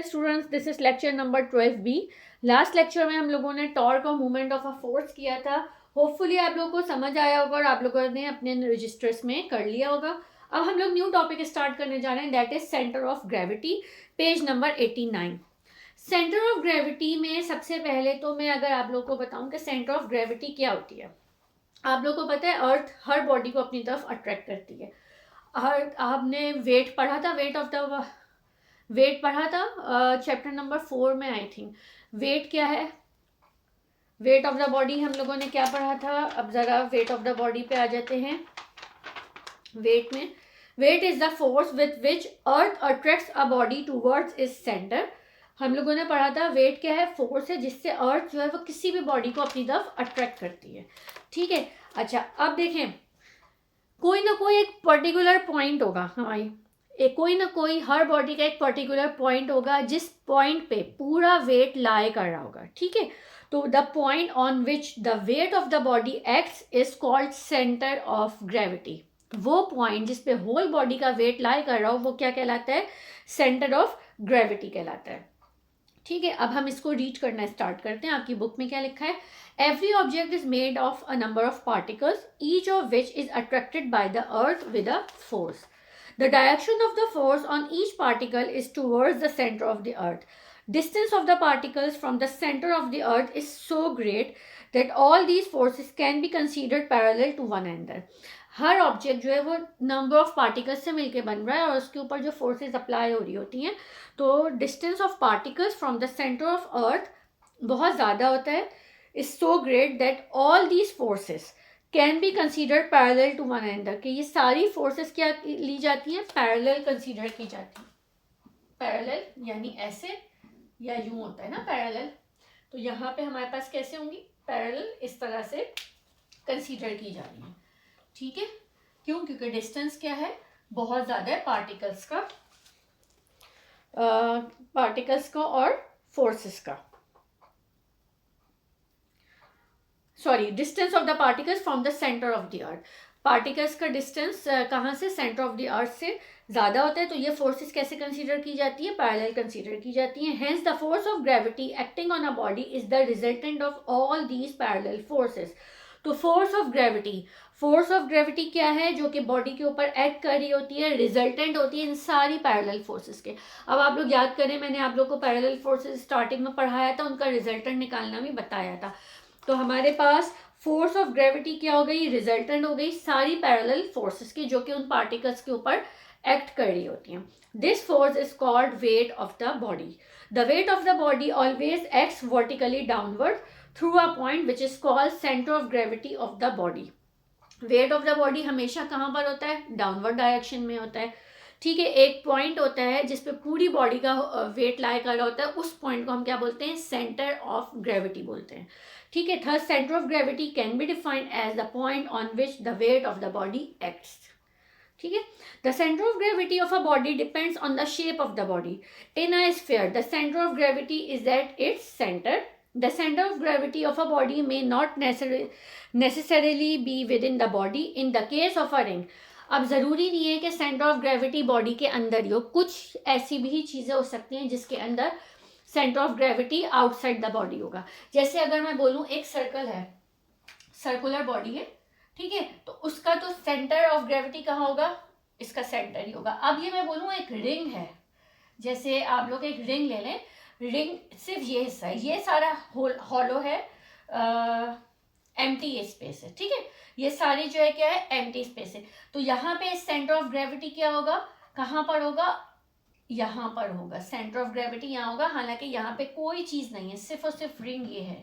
Dear students, this is lecture number 12B। Last lecture में हम लोगों ने टॉर्क और मूवमेंट ऑफ अ फोर्स किया था। होपफुली आप लोगों को समझ आया होगा और आप लोगों ने अपने रजिस्टर्स में कर लिया होगा। अब हम लोग न्यू टॉपिक स्टार्ट करने जा रहे हैं, that is centre of gravity, page number 89। Centre of gravity में सबसे पहले तो मैं अगर आप लोगों को बताऊं कि सेंटर ऑफ ग्रेविटी क्या होती है। आप लोगों को पता है अर्थ हर बॉडी को अपनी तरफ अट्रैक्ट करती है। हर आपने वेट पढ़ा था, वेट पढ़ा था चैप्टर नंबर 4 में आई थिंक। वेट क्या है, वेट ऑफ द बॉडी हम लोगों ने क्या पढ़ा था। अब ज़रा वेट ऑफ द बॉडी पे आ जाते हैं। वेट में weight is the force with which earth attracts a body towards is centre. हम लोगों ने पढ़ा था वेट क्या है, फोर्स है जिससे अर्थ जो है वो किसी भी बॉडी को अपनी तरफ अट्रैक्ट करती है। ठीक है, अच्छा अब देखें, कोई ना कोई एक पर्टिकुलर पॉइंट होगा हमारी, कोई ना कोई हर बॉडी का एक पर्टिकुलर पॉइंट होगा जिस पॉइंट पे पूरा वेट लाई कर रहा होगा। ठीक है, तो the point on which the weight of the body acts is called centre of gravity. वो पॉइंट जिस पे होल बॉडी का वेट लाई कर रहा हो वो क्या कहलाता है, सेंटर ऑफ ग्रेविटी कहलाता है। ठीक है, अब हम इसको रीड करना स्टार्ट करते हैं। आपकी बुक में क्या लिखा है, every object is made of a number of particles each of which is attracted by the earth with a force. The direction of the force on each particle is towards the center of the earth. Distance of the particles from the center of the earth is so great that all these forces can be considered parallel to one another. Her object जो है वो number of particles से मिलके बन रहा है और उसके ऊपर जो फोर्सेस अप्लाई हो रही होती हैं, तो distance of particles from the centre of earth बहुत ज़्यादा होता है, is so great that all these forces can be considered parallel to one another, कि ये सारी फोर्सेस क्या ली जाती हैं, पैरेलल कंसिडर की जाती हैं। पैरेलल यानी ऐसे या यूं होता है ना पैरेलल, तो यहाँ पे हमारे पास कैसे होंगी, पैरेलल इस तरह से कंसिडर की जा रही है। ठीक है, क्यों, क्योंकि डिस्टेंस क्या है, बहुत ज़्यादा है पार्टिकल्स का और फोर्सेस का। Sorry, distance of the particles from the centre of the earth. Particles का डिस्टेंस कहाँ से, सेंटर ऑफ द अर्थ से ज़्यादा होता है, तो ये फोर्सेस कैसे कंसीडर की जाती है, पैरेलल कंसीडर की जाती हैं। Hence the force of gravity acting on a body is the resultant of all these parallel forces. तो फोर्स ऑफ ग्रेविटी क्या है, जो कि बॉडी के ऊपर एक्ट कर रही होती है, रिजल्टेंट होती है इन सारी पैरेलल फोर्सेस के। अब आप लोग याद करें, मैंने आप लोग को पैरेलल फोर्सेस स्टार्टिंग में पढ़ाया था, उनका रिजल्टेंट निकालना भी बताया था। तो हमारे पास फोर्स ऑफ ग्रेविटी क्या हो गई, रिजल्टेंट हो गई सारी पैरेलल फोर्सेस की, जो कि उन पार्टिकल्स के ऊपर एक्ट कर रही होती हैं। This force is called wait of the body. The weight of the body always acts vertically downward through a point which is called centre of gravity of the body. Wait of the body हमेशा कहाँ पर होता है, downward direction में होता है। ठीक है, एक पॉइंट होता है जिसपे पूरी बॉडी का वेट लाई कर रहा होता है, उस पॉइंट को हम क्या बोलते हैं, सेंटर ऑफ ग्रेविटी बोलते हैं। ठीक है, third centre of gravity can be defined as the point on which the weight of the body acts. ठीक है, the centre of gravity of a body depends on the shape of the body. In a sphere the centre of gravity is at its centre. The center of gravity of a body may not necessarily be within the body in the case of a ring. अब ज़रूरी नहीं है कि centre of gravity body के अंदर ही हो, कुछ ऐसी भी चीज़ें हो सकती हैं जिसके अंदर centre of gravity outside the body होगा। जैसे अगर मैं बोलूँ एक सर्कल है, सर्कुलर बॉडी है, ठीक है, तो उसका तो सेंटर ऑफ ग्रेविटी कहाँ होगा, इसका सेंटर ही होगा। अब ये मैं बोलूँ एक रिंग है, जैसे आप लोग एक रिंग ले लें, रिंग सिर्फ ये हिस्सा है, ये सारा हॉलो है, एम्प्टी स्पेस है। ठीक है, ये सारी जो है क्या है, एम्प्टी स्पेस है। तो यहाँ पे सेंटर ऑफ ग्रेविटी क्या होगा, कहाँ पर होगा, यहाँ पर होगा, सेंटर ऑफ ग्रेविटी यहाँ होगा। हालांकि यहाँ पे कोई चीज नहीं है, सिर्फ और सिर्फ रिंग ये है,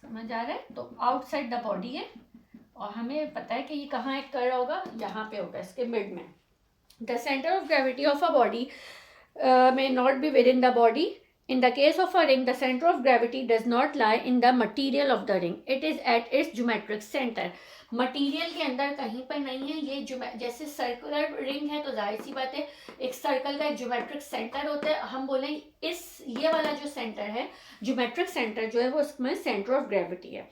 समझ आ रहा है। तो आउटसाइड द बॉडी है और हमें पता है कि ये कहाँ एक्ट कर रहा होगा, यहाँ पे होगा, इसके मिड में। The centre of gravity of a body may not be within the body. In the case of a ring, the center of gravity does not lie in the material of the ring. It is at its geometric center. Material के अंदर कहीं पर नहीं है ये। जैसे circular ring है तो जाहिर सी बात है एक सर्कल का एक ज्योमेट्रिक सेंटर होता है। हम बोलें ये वाला जो सेंटर है, ज्योमेट्रिक सेंटर जो है वो उसमें सेंटर ऑफ ग्रेविटी है।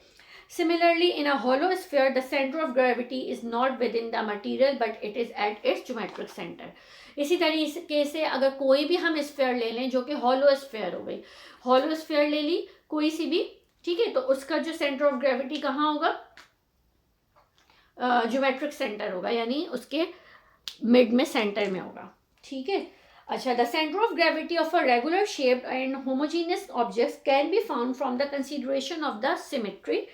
Similarly, in a hollow sphere, the center of gravity is not within the material but it is at its geometric center. इसी तरीके से अगर कोई भी हम स्फीयर ले लें जो कि हॉलो स्फीयर हो गई, हॉलो स्फीयर ले ली कोई सी भी, ठीक है, तो उसका जो सेंटर ऑफ ग्रेविटी कहाँ होगा, ज्योमेट्रिक सेंटर होगा, यानी उसके मिड में सेंटर में होगा, ठीक है। अच्छा, the centre of gravity of a regular shaped and homogeneous objects can be found from the consideration of the symmetry.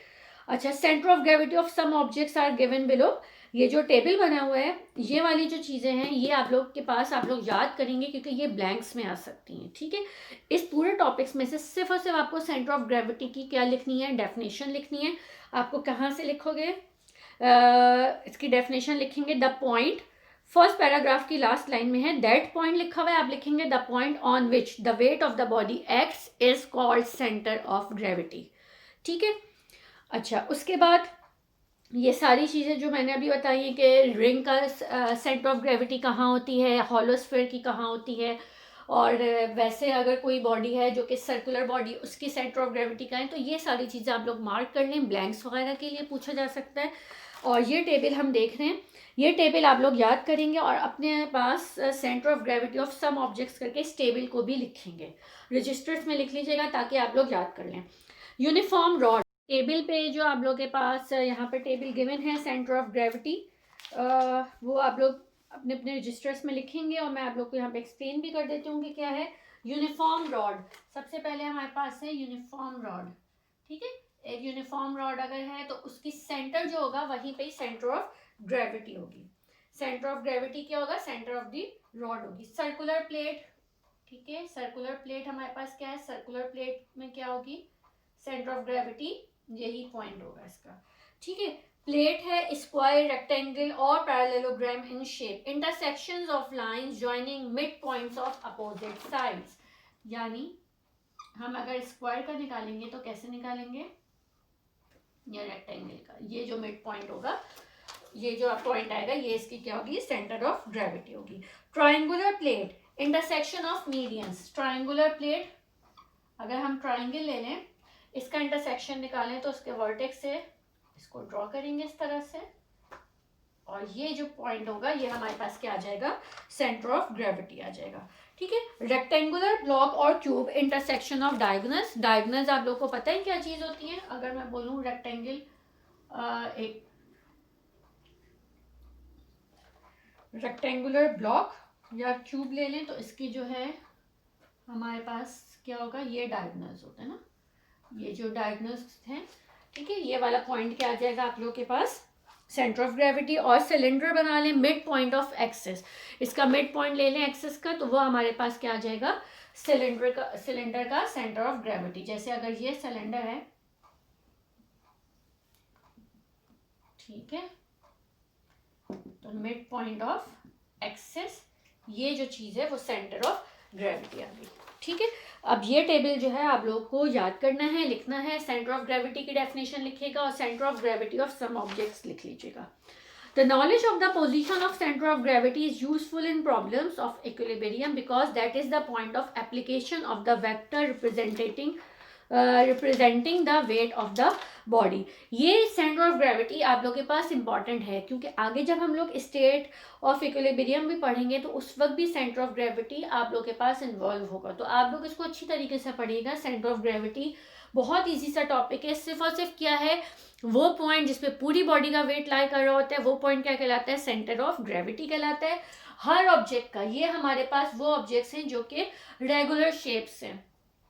अच्छा, centre of gravity of some objects are given below. ये जो table बना हुआ है, ये वाली जो चीज़ें हैं ये आप लोग के पास आप लोग याद करेंगे क्योंकि ये ब्लैंक्स में आ सकती हैं, ठीक है। इस पूरे टॉपिक्स में से सिर्फ और सिर्फ आपको सेंटर ऑफ ग्रेविटी की क्या लिखनी है, डेफिनेशन लिखनी है। आपको कहाँ से लिखोगे, इसकी डेफिनेशन लिखेंगे द पॉइंट, फर्स्ट पैराग्राफ की लास्ट लाइन में है दैट पॉइंट लिखा हुआ है, आप लिखेंगे the point on which the weight of the body acts is called centre of gravity, ठीक है। अच्छा, उसके बाद ये सारी चीज़ें जो मैंने अभी बताई हैं कि रिंग का सेंटर ऑफ ग्रेविटी कहाँ होती है, हॉलो स्फीयर की कहाँ होती है, और वैसे अगर कोई बॉडी है जो कि सर्कुलर बॉडी, उसकी सेंटर ऑफ ग्रेविटी का है, तो ये सारी चीज़ें आप लोग मार्क कर लें, ब्लैंक्स वगैरह के लिए पूछा जा सकता है। और ये टेबल हम देख रहे हैं, ये टेबल आप लोग याद करेंगे और अपने पास centre of gravity of some objects करके इस टेबल को भी लिखेंगे, रजिस्टर्स में लिख लीजिएगा ताकि आप लोग याद कर लें। यूनिफॉर्म रॉड, टेबल पे जो आप लोग के पास यहाँ पे टेबल गिवन है सेंटर ऑफ ग्रेविटी, वो आप लोग अपने अपने रजिस्टर्स में लिखेंगे और मैं आप लोग को यहाँ पे एक्सप्लेन भी कर देती हूँ कि क्या है यूनिफॉर्म रॉड। सबसे पहले हमारे पास है यूनिफॉर्म रॉड, ठीक है। एक यूनिफॉर्म रॉड अगर है तो उसकी सेंटर जो होगा वहीं पे ही सेंटर ऑफ ग्रेविटी होगी। सेंटर ऑफ ग्रेविटी क्या होगा, सेंटर ऑफ द रॉड होगी। सर्कुलर प्लेट, ठीक है, सर्कुलर प्लेट हमारे पास क्या है, सर्कुलर प्लेट में क्या होगी, सेंटर ऑफ ग्रेविटी यही पॉइंट होगा इसका, ठीक है। प्लेट है स्क्वायर, रेक्टेंगल और parallelogram in shape, intersections of lines joining mid points of opposite sides. यानी हम अगर स्क्वायर का निकालेंगे तो कैसे निकालेंगे, या रेक्टेंगल का, ये जो मिड पॉइंट होगा, ये जो पॉइंट आएगा ये इसकी क्या होगी, सेंटर ऑफ ग्रेविटी होगी। Triangular plate, intersection of medians. Triangular plate अगर हम ट्रायंगल ले लें, इसका इंटरसेक्शन निकालें तो उसके वर्टेक्स से इसको ड्रॉ करेंगे इस तरह से, और ये जो पॉइंट होगा ये हमारे पास क्या आ जाएगा, सेंटर ऑफ ग्रेविटी आ जाएगा, ठीक है। रेक्टेंगुलर ब्लॉक और cube, intersection of diagonals. Diagonals आप लोग को पता है क्या चीज़ होती है, अगर मैं बोलूँ रेक्टेंगल, एक रेक्टेंगुलर ब्लॉक या क्यूब ले लें तो इसकी जो है हमारे पास क्या होगा, ये डायगोनल्स होते हैं ना, ये जो डायगोनल्स हैं, ठीक है। ये वाला पॉइंट क्या आ जाएगा आप लोगों के पास, सेंटर ऑफ ग्रेविटी। और सिलेंडर बना लें मिड पॉइंट ऑफ एक्सिस, इसका मिड पॉइंट ले लें एक्सिस का, तो वो हमारे पास क्या आ जाएगा, सिलेंडर का सेंटर ऑफ ग्रेविटी। जैसे अगर ये सिलेंडर है, ठीक है, तो मिड पॉइंट ऑफ एक्सिस, ये जो चीज़ है वो सेंटर ऑफ ग्रेविटी आ गई, ठीक है। अब ये टेबल जो है आप लोग को याद करना है, लिखना है, सेंटर ऑफ ग्रेविटी की डेफिनेशन लिखिएगा और centre of gravity of some objects लिख लीजिएगा। The knowledge of the position of center of gravity is useful in problems of equilibrium because that is the point of application of the vector representing the weight of the body। ये centre of gravity आप लोग के पास important है क्योंकि आगे जब हम लोग स्टेट ऑफ इक्विलिब्रियम भी पढ़ेंगे तो उस वक्त भी सेंटर ऑफ ग्रेविटी आप लोग के पास इन्वॉल्व होगा, तो आप लोग इसको अच्छी तरीके से पढ़िएगा। सेंटर ऑफ ग्रेविटी बहुत इजी सा टॉपिक है, सिर्फ और सिर्फ क्या है, वो पॉइंट जिसपे पूरी बॉडी का वेट लाई कर रहा होता है वो पॉइंट क्या कहलाता है, सेंटर ऑफ ग्रेविटी कहलाता है हर ऑब्जेक्ट का। ये हमारे पास वो ऑब्जेक्ट्स हैं जो कि रेगुलर शेप्स हैं,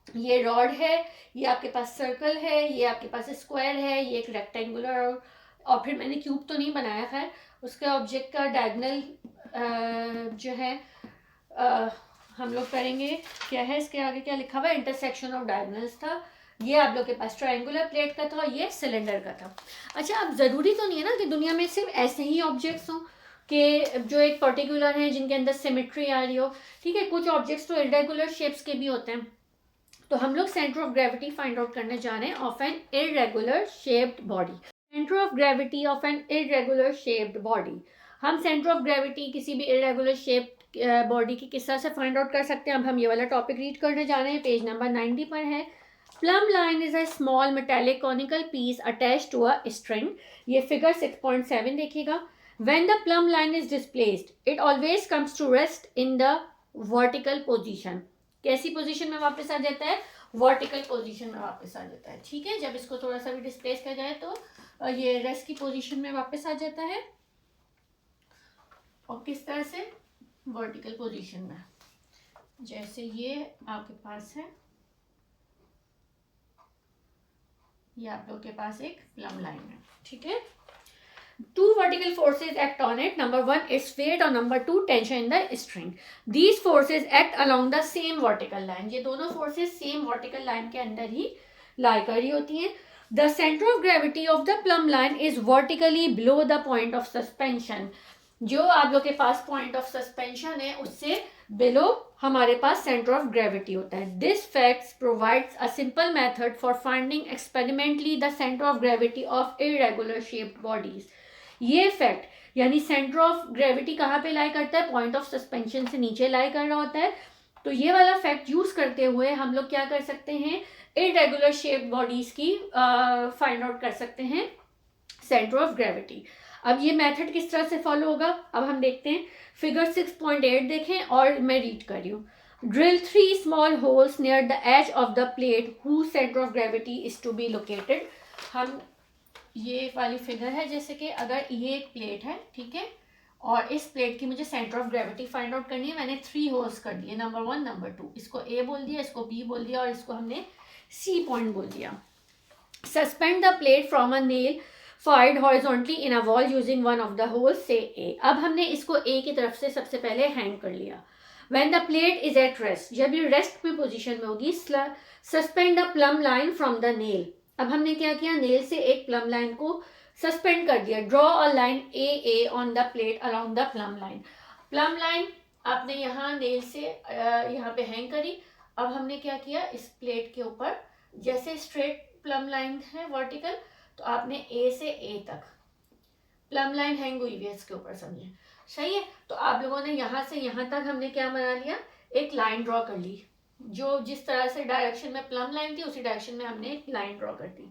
ये रॉड है, ये आपके पास सर्कल है, ये आपके पास स्क्वायर है, ये एक रेक्टेंगुलर, और फिर मैंने क्यूब तो नहीं बनाया है, उसका ऑब्जेक्ट का डायगोनल जो है हम लोग करेंगे क्या है, इसके आगे क्या लिखा हुआ है, इंटरसेक्शन ऑफ डायगोनल्स था। ये आप लोग के पास ट्रायंगुलर प्लेट का था, ये सिलेंडर का था। अच्छा, अब ज़रूरी तो नहीं है ना कि दुनिया में सिर्फ ऐसे ही ऑब्जेक्ट्स हों कि जो एक पर्टिकुलर हैं जिनके अंदर सिमेट्री आ रही हो, ठीक है। कुछ ऑब्जेक्ट्स तो इरेगुलर शेप्स के भी होते हैं, तो हम लोग centre of gravity find out करने जा रहे हैं of an irregular shaped body. Centre of gravity of an irregular shaped body, हम सेंटर ऑफ ग्रेविटी किसी भी इरेगुलर शेप्ड बॉडी की किस तरह से फाइंड आउट कर सकते हैं। अब हम ये वाला टॉपिक रीड करने जा रहे हैं, पेज नंबर 90 पर है, Plumb line is a small metallic conical piece attached to a string. ये figure 6.7 देखिएगा. When the plumb line is displaced, it always comes to rest in the vertical position. कैसी position में वापस आ जाता है? Vertical position में वापस आ जाता है. ठीक है, जब इसको थोड़ा सा भी डिस्प्लेस किया जाए तो ये रेस्ट की पोजीशन में वापस आ जाता है. और किस तरह से? वर्टिकल पोजीशन में. जैसे ये आपके पास है, ये आप लोग के पास एक प्लम लाइन है. ठीक है. Two vertical forces act on it. Number one is weight और number two tension in the string. These forces act along the same vertical line. ये दोनों forces same vertical line के अंदर ही lie कर रही होती हैं. The center of gravity of the plumb line is vertically below the point of suspension. जो आप लोग के पास point of suspension है उससे below हमारे पास center of gravity होता है. This fact provides a simple method for finding experimentally the center of gravity of irregular shaped bodies. ये फैक्ट यानी सेंटर ऑफ ग्रेविटी कहाँ पे लाई करता है? पॉइंट ऑफ सस्पेंशन से नीचे लाई कर रहा होता है. तो ये वाला फैक्ट यूज करते हुए हम लोग क्या कर सकते हैं? इरेगुलर शेप बॉडीज की फाइंड आउट कर सकते हैं सेंटर ऑफ ग्रेविटी. अब ये मेथड किस तरह से फॉलो होगा अब हम देखते हैं. फिगर 6.8 देखें और मैं रीड कर रही हूँ. Drill 3 small holes near the edge of the plate who centre of gravity is to be located. हम ये वाली फिगर है, जैसे कि अगर ये एक प्लेट है, ठीक है, और इस प्लेट की मुझे centre of gravity find out करनी है. मैंने 3 होल्स कर दिए, नंबर 1 नंबर 2. इसको ए बोल दिया, इसको बी बोल दिया और इसको हमने सी पॉइंट बोल दिया. Suspend the plate from a nail FIDE horizontally in a wall using one of the holes से ए. अब हमने इसको ए की तरफ से सबसे पहले हैंग कर लिया. When the plate is at rest, जब ये रेस्ट में पोजिशन में होगी, suspend the plum line from the nail. अब हमने क्या किया? नेल से एक प्लम लाइन को सस्पेंड कर दिया. Draw a line A A on the plate along the plum line. Plum line आपने यहाँ नेल से यहाँ पे हैंग करी. अब हमने क्या किया? इस प्लेट के ऊपर जैसे स्ट्रेट प्लम लाइन है वर्टिकल, तो आपने ए से ए तक प्लम लाइन हैंग हुई है इसके ऊपर, समझे? सही है. तो आप लोगों ने यहाँ से यहाँ तक हमने क्या बना लिया? एक लाइन ड्रॉ कर ली. जो जिस तरह से डायरेक्शन में प्लम लाइन थी उसी डायरेक्शन में हमने एक लाइन ड्रॉ कर दी.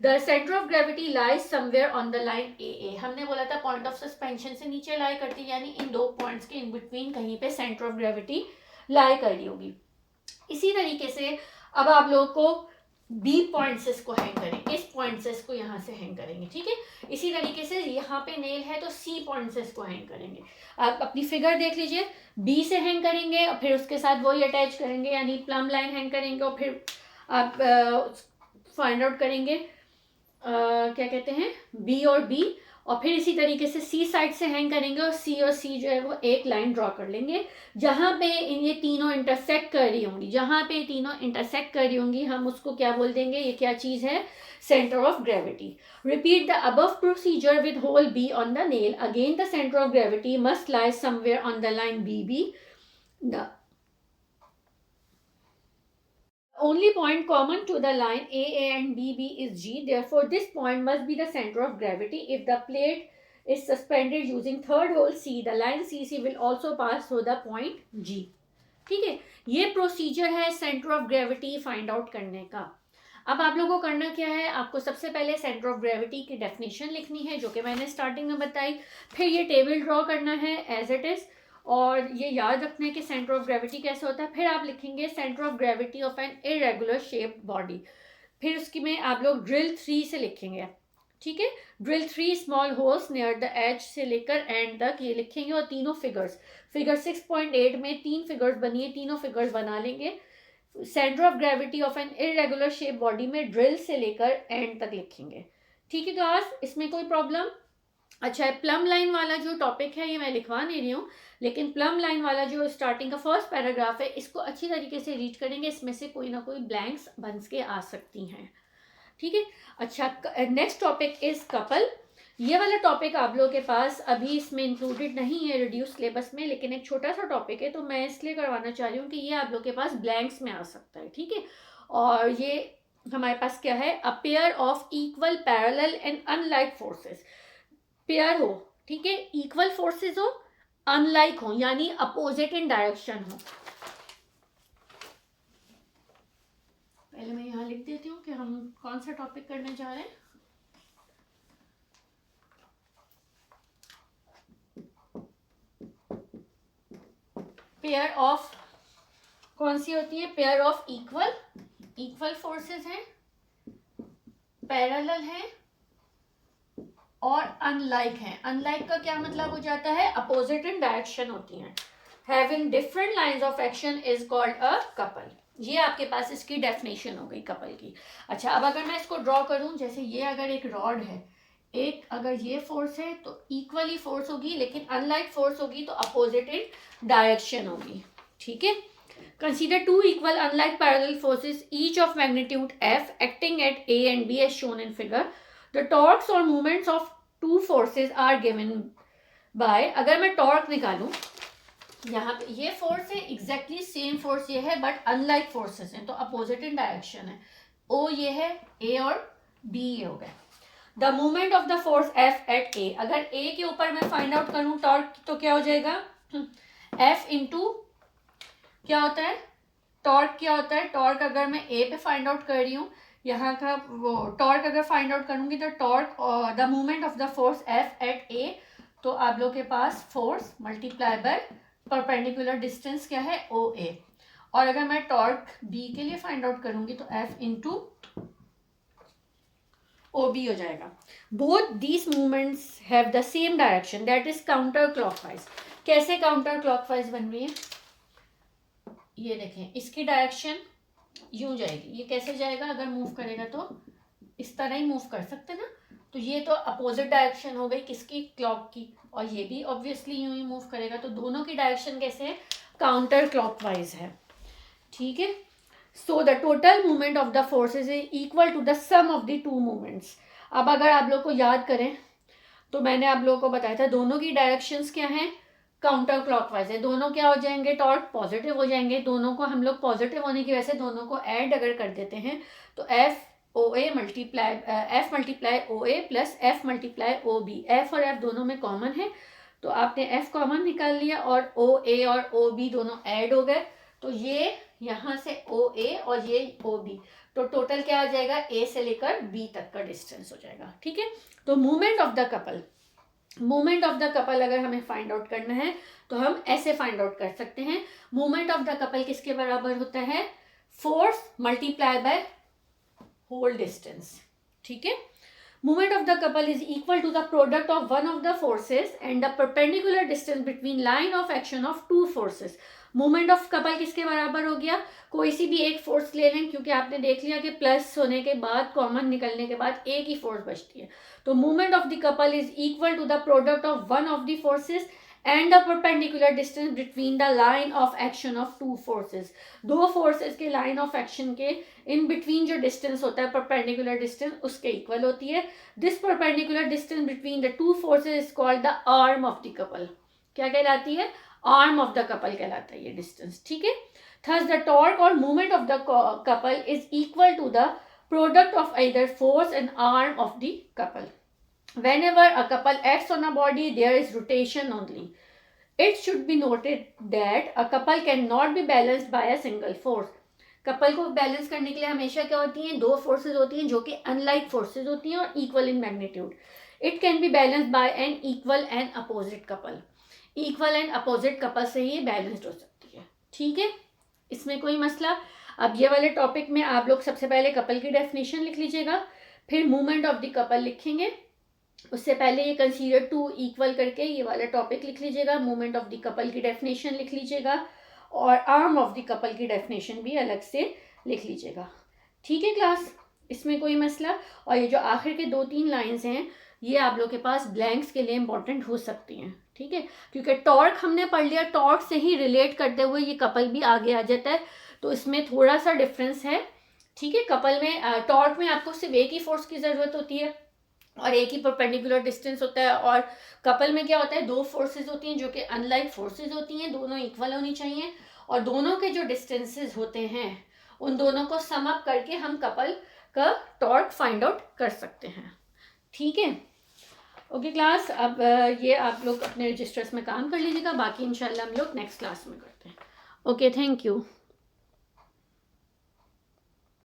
The centre of gravity lies somewhere on the line A A. हमने बोला था पॉइंट ऑफ सस्पेंशन से नीचे लाई करती, यानी इन दो पॉइंट्स के इन बिटवीन कहीं पे सेंटर ऑफ ग्रेविटी लाई कर रही होगी. इसी तरीके से अब आप लोगों को बी पॉइंट से इसको हैंग करें, इस पॉइंट से इसको यहाँ से हैंग करेंगे. ठीक है. इसी तरीके से यहाँ पे नेल है तो सी पॉइंट से इसको हैंग करेंगे. आप अपनी फिगर देख लीजिए. बी से हैंग करेंगे और फिर उसके साथ वही अटैच करेंगे, यानी प्लम लाइन हैंग करेंगे और फिर आप फाइंड आउट करेंगे क्या कहते हैं, बी और बी. और फिर इसी तरीके से सी साइड से हैंग करेंगे और सी जो है वो एक लाइन ड्रॉ कर लेंगे. जहाँ पे ये तीनों इंटरसेक्ट कर रही होंगी, जहाँ पे तीनों इंटरसेक्ट कर रही होंगी हम उसको क्या बोल देंगे? ये क्या चीज़ है? Centre of gravity. Repeat the above procedure with hole B on the nail. Again the centre of gravity must lie somewhere on the line B B. The only point common to the line AA and BB is G. Therefore, this point must be the center of gravity. If the plate is suspended using third hole C, the line CC will also pass through the point G. ठीक है. ये procedure है centre of gravity find out करने का. अब आप लोगों को करना क्या है? आपको सबसे पहले सेंटर ऑफ ग्रेविटी की डेफिनेशन लिखनी है जो कि मैंने स्टार्टिंग में बताई. फिर ये टेबल ड्रॉ करना है एज इट इज़ और ये याद रखना है कि सेंटर ऑफ ग्रेविटी कैसे होता है. फिर आप लिखेंगे centre of gravity of an irregular shaped body. फिर उसकी में आप लोग ड्रिल 3 से लिखेंगे. ठीक है. Drill 3 small holes near the edge से लेकर एंड तक ये लिखेंगे. और तीनों फिगर्स, फिगर 6.8 में 3 फिगर्स बनी है, तीनों फिगर्स बना लेंगे. Centre of gravity of an irregular shape body में ड्रिल से लेकर एंड तक लिखेंगे. ठीक है गाइस, इसमें कोई प्रॉब्लम? अच्छा, प्लम लाइन वाला जो टॉपिक है ये मैं लिखवा नहीं रही हूँ, लेकिन प्लम लाइन वाला जो स्टार्टिंग का फर्स्ट पैराग्राफ है इसको अच्छी तरीके से रीड करेंगे. इसमें से कोई ना कोई ब्लैंक्स बन के आ सकती हैं. ठीक है. अच्छा, नेक्स्ट टॉपिक इज कपल. ये वाला टॉपिक आप लोगों के पास अभी इसमें इंक्लूडेड नहीं है रिड्यूस सिलेबस में, लेकिन एक छोटा सा टॉपिक है तो मैं इसलिए करवाना चाह रही हूँ कि ये आप लोगों के पास ब्लैंक्स में आ सकता है. ठीक है. और ये हमारे पास क्या है? A pair of equal parallel and unlike forces. Pair हो, ठीक है, इक्वल फोर्सेस हो, अनलाइक हो यानी अपोजिट इन डायरेक्शन हो. पहले मैं यहाँ लिख देती कौन सा टॉपिक करने जा रहे हैं? पेयर ऑफ, कौन सी होती है? पेयर ऑफ इक्वल फोर्सेस हैं, पैरेलल हैं और अनलाइक हैं। अनलाइक का क्या मतलब हो जाता है? अपोजिट इन डायरेक्शन होती हैं। Having different lines of action is called a couple. ये आपके पास इसकी डेफिनेशन हो गई कपल की। अच्छा, अब अगर मैं इसको ड्रॉ करूं, जैसे ये अगर एक रॉड है, एक अगर ये फोर्स है तो इक्वली फोर्स होगी, लेकिन अनलाइक फोर्स होगी तो अपोजिट इन डायरेक्शन होगी। ठीक है। Consider two equal unlike parallel forces each of magnitude F acting at A and B as shown in figure. The torques or moments of two forces are given by, अगर मैं torque निकालूं, यहाँ पे ये force है, exactly same force ये है, but unlike forces हैं तो अपोजिट इन डायरेक्शन है। O ये है, A और B ये हो गए। The movement of the force F at A, अगर A के ऊपर मैं फाइंड आउट करूं टॉर्क तो क्या हो जाएगा? F इंटू क्या होता है? टॉर्क क्या होता है? टॉर्क अगर मैं ए पे फाइंड आउट कर रही हूँ, यहाँ का वो टॉर्क अगर फाइंड आउट करूँगी तो torque the movement of the force F at A, तो आप लोग के पास force multiply by perpendicular distance क्या है? ओ ए। और अगर मैं टॉर्क बी के लिए फाइंड आउट करूँगी तो एफ इंटू ओ बी हो जाएगा। Both these movements have the same direction, that is counter clockwise. कैसे काउंटर क्लॉकवाइज बन रही है? ये देखें, इसकी डायरेक्शन यूं जाएगी, ये कैसे जाएगा? अगर मूव करेगा तो इस तरह ही मूव कर सकते ना, तो ये तो अपोजिट डायरेक्शन हो गई किसकी? क्लॉक की। और ये भी ऑब्वियसली यूं ही मूव करेगा, तो दोनों की डायरेक्शन कैसे है? काउंटर क्लॉकवाइज है। ठीक है। So the total movement of the forces is equal to the sum of the two movements. अब अगर आप लोग को याद करें तो मैंने आप लोगों को बताया था दोनों की डायरेक्शंस क्या हैं? काउंटर क्लॉकवाइज है। दोनों क्या हो जाएंगे? टॉर्क पॉजिटिव हो जाएंगे। दोनों को हम लोग पॉजिटिव होने की वजह से दोनों को ऐड अगर कर देते हैं तो F O A multiply F multiply O A plus F multiply O B. F और एफ दोनों में कॉमन है तो आपने एफ कॉमन निकाल लिया और ओ ए और ओ बी दोनों ऐड हो गए, तो ये यहाँ से ओ ए और ये ओ बी, तो टोटल क्या आ जाएगा? ए से लेकर बी तक का डिस्टेंस हो जाएगा। ठीक है। तो movement of the couple, movement of the couple अगर हमें फाइंड आउट करना है तो हम ऐसे फाइंड आउट कर सकते हैं। मूवमेंट ऑफ द कपल किसके बराबर होता है? Force multiply by whole distance. ठीक है। Movement of the couple is equal to the product of one of the forces and the perpendicular distance between line of action of two forces. Movement of couple किसके बराबर हो गया? कोई सी भी एक force ले लें, क्योंकि आपने देख लिया कि प्लस होने के बाद, कॉमन निकलने के बाद एक ही फोर्स बचती है। तो movement of the couple is equal to the product of one of the forces and the perpendicular distance between the line of action of two forces. दो फोर्सेस के लाइन ऑफ एक्शन के in between जो distance होता है, perpendicular distance, उसके equal होती है। This perpendicular distance between the two forces is called the arm of the couple. क्या कहलाती है? आर्म ऑफ द कपल कहलाता है ये डिस्टेंस। ठीक है। Thus the torque or movement of the couple is equal to the product of either force and arm of the couple. Whenever a couple acts on a body, there is rotation only. It should be noted that a couple cannot be balanced by a single force. Couple को balance करने के लिए हमेशा क्या होती हैं? दो forces होती हैं जो कि अनलाइक फोर्सेज होती हैं और equal in magnitude. It can be balanced by an equal and opposite couple. Equal and opposite couple से ही बैलेंस्ड हो सकती है। ठीक है, इसमें कोई मसला? अब ये वाले टॉपिक में आप लोग सबसे पहले कपल की डेफिनेशन लिख लीजिएगा, फिर मूवमेंट ऑफ द कपल लिखेंगे। उससे पहले ये कंसीडर टू इक्वल करके ये वाला टॉपिक लिख लीजिएगा, मूवमेंट ऑफ द कपल की डेफिनेशन लिख लीजिएगा और आर्म ऑफ द कपल की डेफिनेशन भी अलग से लिख लीजिएगा। ठीक है क्लास, इसमें कोई मसला? और ये जो आखिर के 2-3 लाइंस हैं ये आप लोग के पास ब्लैंक्स के लिए इंपॉर्टेंट हो सकती हैं। ठीक है, क्योंकि टॉर्क हमने पढ़ लिया, टॉर्क से ही रिलेट करते हुए ये कपल भी आगे आ जाता है, तो इसमें थोड़ा सा डिफरेंस है। ठीक है, कपल में टॉर्क में आपको सिर्फ एक ही फोर्स की ज़रूरत होती है और एक ही परपेंडिकुलर डिस्टेंस होता है, और कपल में क्या होता है? दो फोर्सेज होती हैं जो कि अनलाइक फोर्सेज होती हैं, दोनों इक्वल होनी चाहिए और दोनों के जो डिस्टेंसेज होते हैं उन दोनों को सम अप करके हम कपल का टॉर्क फाइंड आउट कर सकते हैं। ठीक है, ओके क्लास, अब ये आप लोग अपने रजिस्टर्स में काम कर लीजिएगा, बाकी इंशाल्लाह हम लोग नेक्स्ट क्लास में करते हैं। Okay, thank you.